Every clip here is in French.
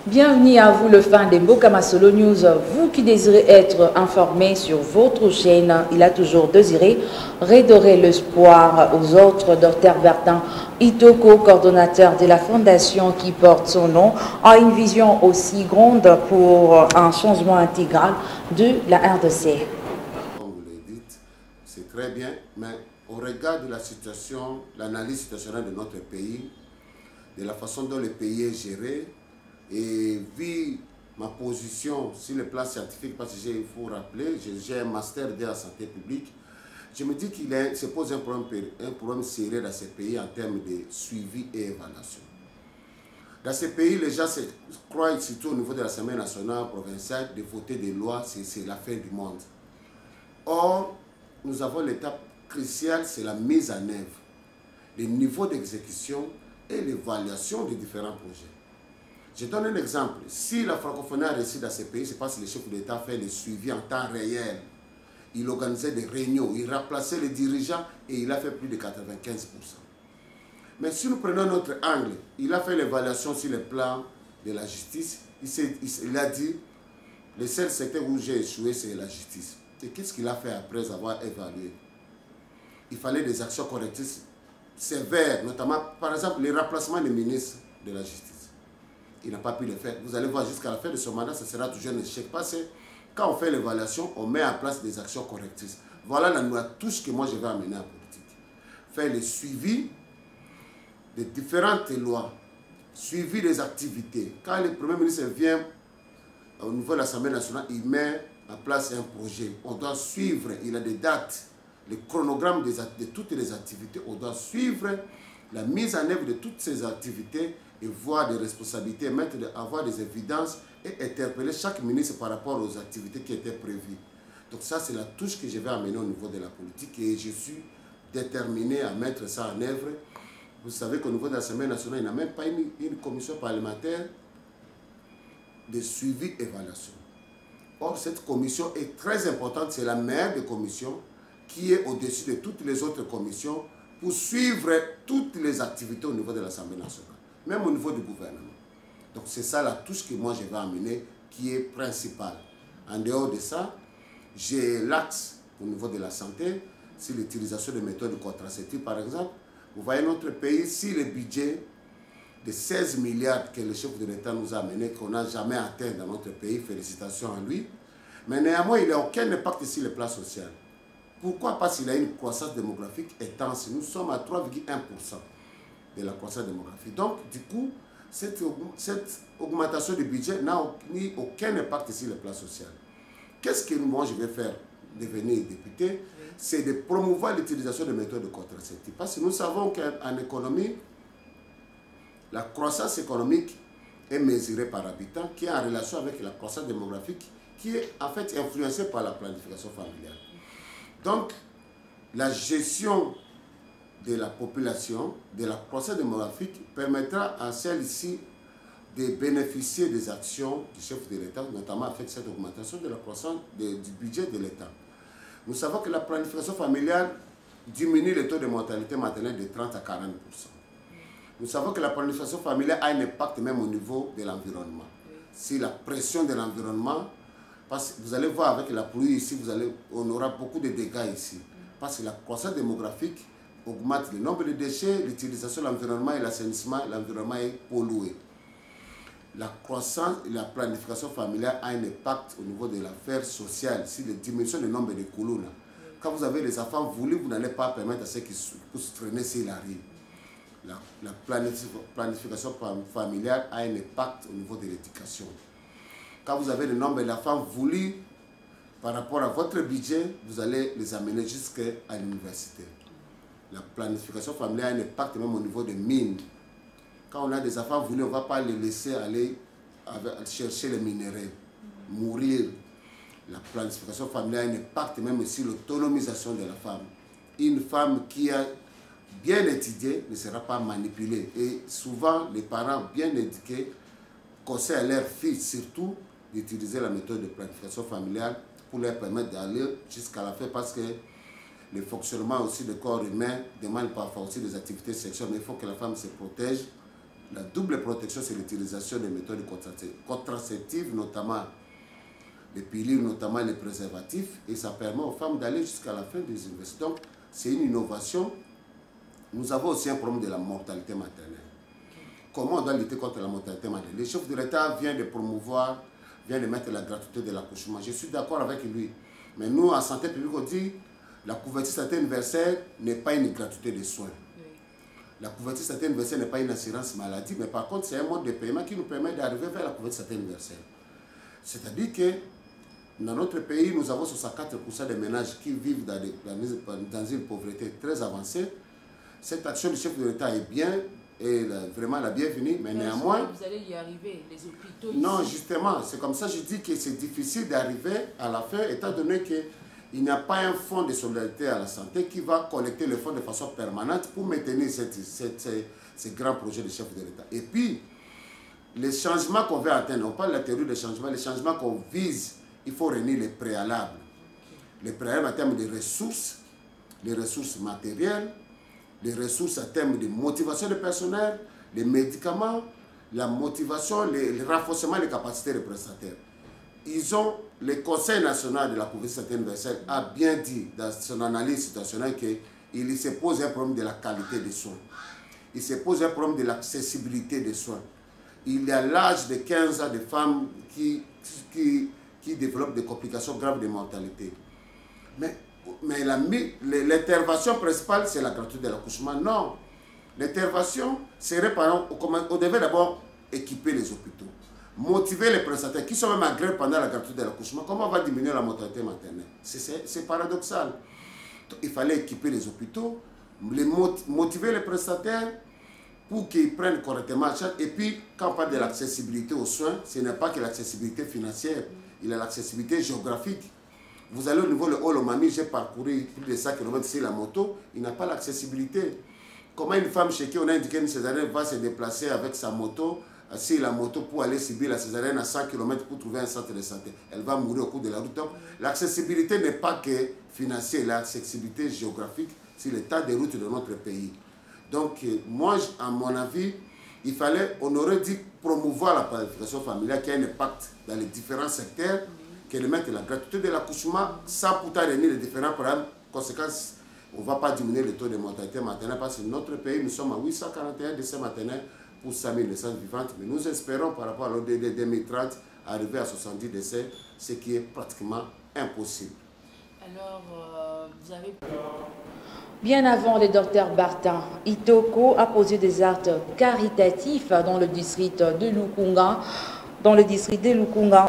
Bienvenue à vous, le fan des Mbokama Solo News. Vous qui désirez être informé sur votre chaîne, il a toujours désiré redorer l'espoir aux autres. Dr Bertin Itoko, coordonnateur de la fondation qui porte son nom, a une vision aussi grande pour un changement intégral de la RDC. Comme vous le dites, c'est très bien, mais au regard de la situation, l'analyse situationnelle de notre pays, de la façon dont le pays est géré, et vu ma position sur le plan scientifique, parce qu'il faut rappeler, j'ai un master de la santé publique, je me dis qu'il se pose un problème sérieux dans ce pays en termes de suivi et évaluation. Dans ce pays, les gens se croient, surtout au niveau de l'Assemblée nationale provinciale, de voter des lois, c'est la fin du monde. Or, nous avons l'étape cruciale, c'est la mise en œuvre, le niveau d'exécution et l'évaluation des différents projets. Je donne un exemple. Si la francophonie a réussi dans ces pays, c'est parce que le chef d'État fait le suivi en temps réel. Il organisait des réunions, il remplaçait les dirigeants et il a fait plus de 95%. Mais si nous prenons notre angle, il a fait l'évaluation sur le plan de la justice. Il a dit, le seul secteur où j'ai échoué, c'est la justice. Et qu'est-ce qu'il a fait après avoir évalué? Il fallait des actions correctrices sévères, notamment, par exemple, le remplacement des ministres de la justice. Il n'a pas pu le faire. Vous allez voir jusqu'à la fin de ce mandat, ce sera toujours un échec. Parce que quand on fait l'évaluation, on met en place des actions correctrices. Voilà la nouvelle touche que moi je vais amener en politique. Faire le suivi des différentes lois, suivi des activités. Quand le Premier ministre vient au niveau de l'Assemblée nationale, il met en place un projet. On doit suivre, il a des dates, le chronogramme de toutes les activités. On doit suivre la mise en œuvre de toutes ces activités et voir des responsabilités, avoir des évidences et interpeller chaque ministre par rapport aux activités qui étaient prévues. Donc ça, c'est la touche que je vais amener au niveau de la politique et je suis déterminé à mettre ça en œuvre. Vous savez qu'au niveau de l'Assemblée nationale, il n'y a même pas une commission parlementaire de suivi-évaluation. Or, cette commission est très importante, c'est la meilleure des commissions qui est au-dessus de toutes les autres commissions pour suivre toutes les activités au niveau de l'Assemblée nationale, même au niveau du gouvernement. Donc c'est ça la touche que moi je vais amener qui est principale. En dehors de ça, j'ai l'axe au niveau de la santé, sur l'utilisation de méthodes contraceptives par exemple. Vous voyez notre pays, si le budget de 16 milliards que le chef de l'État nous a amené, qu'on n'a jamais atteint dans notre pays, félicitations à lui. Mais néanmoins, il n'y a aucun impact sur le plan social. Pourquoi? Parce qu'il a une croissance démographique intense. Nous sommes à 3,1% de la croissance démographique. Donc, du coup, cette augmentation du budget n'a aucun impact sur le plan social. Qu'est-ce que moi je vais faire devenir député? C'est de promouvoir l'utilisation de méthodes contraceptives. Parce que nous savons qu'en économie, la croissance économique est mesurée par habitant, qui est en relation avec la croissance démographique, qui est en fait influencée par la planification familiale. Donc, la gestion de la population, de la croissance démographique, permettra à celle-ci de bénéficier des actions du chef de l'État, notamment avec cette augmentation de la croissance du budget de l'État. Nous savons que la planification familiale diminue le taux de mortalité maternelle de 30 à 40%. Nous savons que la planification familiale a un impact même au niveau de l'environnement. Si la pression de l'environnement, parce que vous allez voir avec la pluie ici, on aura beaucoup de dégâts ici. Parce que la croissance démographique augmente le nombre de déchets, l'utilisation de l'environnement et l'assainissement, l'environnement est pollué. La croissance et la planification familiale a un impact au niveau de l'affaire sociale, si la diminution du nombre de colonnes. Quand vous avez les enfants voulus, vous n'allez pas permettre à ceux qui puissent traîner s'il arrive. La planification familiale a un impact au niveau de l'éducation. Quand vous avez le nombre d'enfants voulus par rapport à votre budget, vous allez les amener jusqu'à l'université. La planification familiale a un impact même au niveau des mines. Quand on a des enfants voulus, on ne va pas les laisser aller chercher les minéraux, mourir. La planification familiale a un impact même sur l'autonomisation de la femme. Une femme qui a bien étudié ne sera pas manipulée. Et souvent, les parents bien éduqués conseillent à leurs filles surtout d'utiliser la méthode de planification familiale pour leur permettre d'aller jusqu'à la fin parce que le fonctionnement aussi du corps humain demande parfois aussi des activités sexuelles, mais il faut que la femme se protège La double protection, c'est l'utilisation des méthodes contraceptives, notamment les pilules, notamment les préservatifs, et ça permet aux femmes d'aller jusqu'à la fin des investissements. Donc, c'est une innovation. Nous avons aussi un problème de la mortalité maternelle. Comment on doit lutter contre la mortalité maternelle? Le chef de l'État vient de promouvoir, vient de mettre la gratuité de l'accouchement. Je suis d'accord avec lui. Mais nous, en santé publique, on dit la couverture santé universelle n'est pas une gratuité de soins. La couverture santé universelle n'est pas une assurance maladie, mais par contre, c'est un mode de paiement qui nous permet d'arriver vers la couverture santé universelle. C'est-à-dire que dans notre pays, nous avons 64% des ménages qui vivent dans une pauvreté très avancée. Cette action du chef de l'État est bien et vraiment la bienvenue, mais néanmoins... Vous allez y arriver, les hôpitaux... Non, ici. justement, c'est comme ça que je dis que c'est difficile d'arriver à la fin, étant donné qu'il n'y a pas un fonds de solidarité à la santé qui va collecter le fonds de façon permanente pour maintenir ces grands projets du chef de l'État. Et puis, les changements qu'on veut atteindre, on parle de la théorie des changements, les changements qu'on vise, il faut réunir les préalables. Les préalables en termes de ressources, les ressources matérielles, les ressources en termes de motivation du personnel, les médicaments, la motivation, le renforcement des capacités des prestataires. Le Conseil national de la couverture santé universelle a bien dit dans son analyse situationnelle qu'il se pose un problème de la qualité des soins. Il se pose un problème de l'accessibilité des soins. Il y a l'âge de 15 ans de femmes qui développent des complications graves de mortalité. Mais l'intervention principale, c'est la gratuité de l'accouchement. Non. L'intervention serait, par exemple, on devait d'abord équiper les hôpitaux, motiver les prestataires qui sont même agréés pendant la gratuité de l'accouchement. Comment on va diminuer la mortalité maternelle? C'est paradoxal. Donc, il fallait équiper les hôpitaux, motiver les prestataires pour qu'ils prennent correctement en charge. Et puis, quand on parle de l'accessibilité aux soins, ce n'est pas que l'accessibilité financière, il y a l'accessibilité géographique. Vous allez au niveau de Olomami, j'ai parcouru plus de 100 km sur la moto, il n'a pas l'accessibilité. Comment une femme chez qui on a indiqué une césarienne va se déplacer avec sa moto, sur la moto pour aller subir la césarienne à 100 km pour trouver un centre de santé? Elle va mourir au cours de la route. Donc, l'accessibilité n'est pas que financière, l'accessibilité géographique, c'est l'état de route de notre pays. Donc, moi, à mon avis, on aurait dû promouvoir la planification familiale qui a un impact dans les différents secteurs, qu'elle mette la gratuité de l'accouchement sans pourtant réunir les différents programmes. Conséquence, on ne va pas diminuer le taux de mortalité maternelle parce que notre pays, nous sommes à 841 décès maternels pour 100 000 naissances vivantes. Mais nous espérons, par rapport à l'ODD 2030, arriver à 70 décès, ce qui est pratiquement impossible. Alors, vous avez... Bien avant le docteur Bartin, Itoko a posé des actes caritatifs dans le district de Lukunga,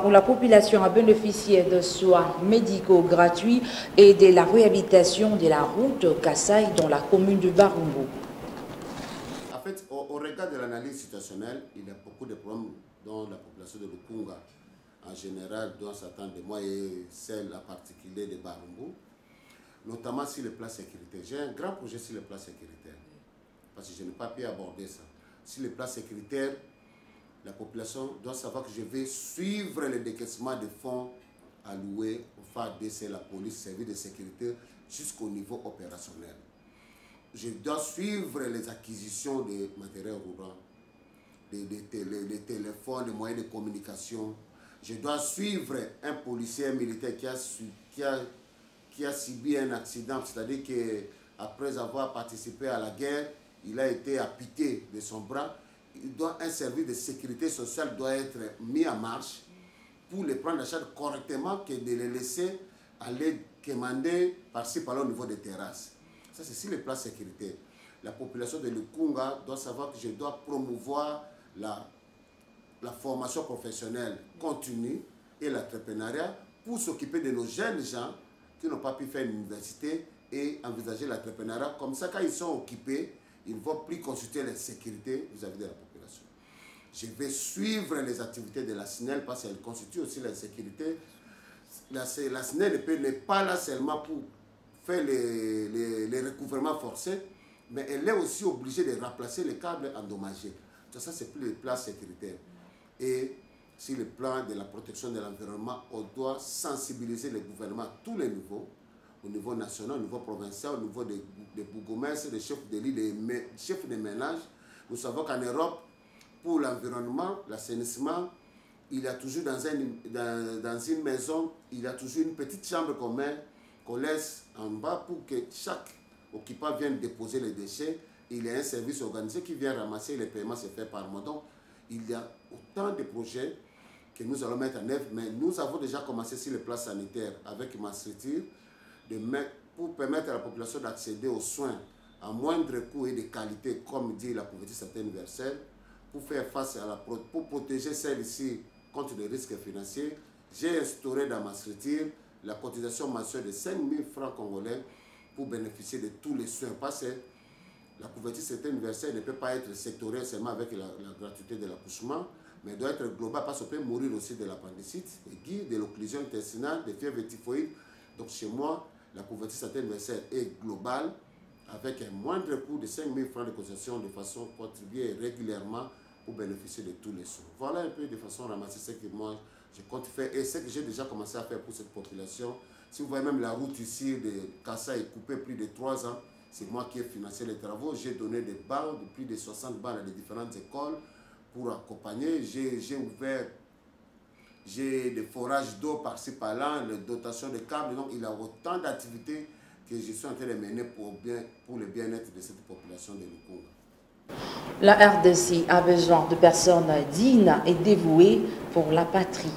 où la population a bénéficié de soins médicaux gratuits et de la réhabilitation de la route Kassai dans la commune de Barumbu. En fait, au regard de l'analyse situationnelle, il y a beaucoup de problèmes dans la population de Lukunga. En général, dans certains de moi et celle en particulier de Barumbu, notamment sur le plan sécuritaire. J'ai un grand projet sur le plan sécuritaire, parce que je n'ai pas pu aborder ça. Sur le plan sécuritaire, la population doit savoir que je vais suivre le décaissement de fonds alloués au FARDC, la police, service de sécurité, jusqu'au niveau opérationnel. Je dois suivre les acquisitions de matériel rural, des téléphones, des moyens de communication. Je dois suivre un policier militaire qui a subi un accident, c'est-à-dire qu'après avoir participé à la guerre, il a été amputé de son bras. Un service de sécurité sociale doit être mis en marche pour les prendre en charge correctement que de les laisser aller commander par-ci par-là au niveau des terrasses. Ça, c'est sur le plan sécuritaire. La population de Lukunga doit savoir que je dois promouvoir la formation professionnelle continue et l'entrepreneuriat pour s'occuper de nos jeunes gens qui n'ont pas pu faire une université et envisager l'entrepreneuriat. Comme ça, quand ils sont occupés, ils ne vont plus consulter la sécurité vis-à-vis de la population. Je vais suivre les activités de la SNEL parce qu'elle constitue aussi la sécurité. La SNEL n'est pas là seulement pour faire les recouvrements forcés, mais elle est aussi obligée de remplacer les câbles endommagés. Tout ça, c'est plus le plan sécuritaire. Et sur le plan de la protection de l'environnement, on doit sensibiliser les gouvernements à tous les niveaux, au niveau national, au niveau provincial, au niveau des bourgmestres, des chefs de l'île, des chefs de ménage. Nous savons qu'en Europe, pour l'environnement, l'assainissement. Il y a toujours dans une maison, il y a toujours une petite chambre qu'on laisse en bas pour que chaque occupant vienne déposer les déchets. Il y a un service organisé qui vient ramasser, les paiements se fait par mois. Donc, il y a autant de projets que nous allons mettre en œuvre, mais nous avons déjà commencé sur le plan sanitaire avec ma structure pour permettre à la population d'accéder aux soins à moindre coût et de qualité, comme dit la couverture santé universelle, pour faire face pour protéger celles-ci contre les risques financiers. J'ai instauré dans ma structure la cotisation mensuelle de 5 000 francs congolais pour bénéficier de tous les soins. Parce que la couverture santé universelle ne peut pas être sectorielle seulement avec la gratuité de l'accouchement, mais doit être globale parce qu'on peut mourir aussi de l'appendicite, de l'occlusion intestinale, des fièvres typhoïdes. Donc chez moi, la couverture santé universelle est globale avec un moindre coût de 5 000 francs de cotisation de façon contribuée régulièrement pour bénéficier de tous les soins. Voilà un peu de façon ramasser ce que moi je compte faire et ce que j'ai déjà commencé à faire pour cette population. Si vous voyez même la route ici de Kassa est coupée plus de 3 ans, c'est moi qui ai financé les travaux. J'ai donné des bancs, de plus de 60 bancs dans les différentes écoles pour accompagner. J'ai des forages d'eau par-ci par-là, les dotations de câbles. Donc il y a autant d'activités que je suis en train de mener pour le bien-être de cette population de Lukunga. La RDC a besoin de personnes dignes et dévouées pour la patrie.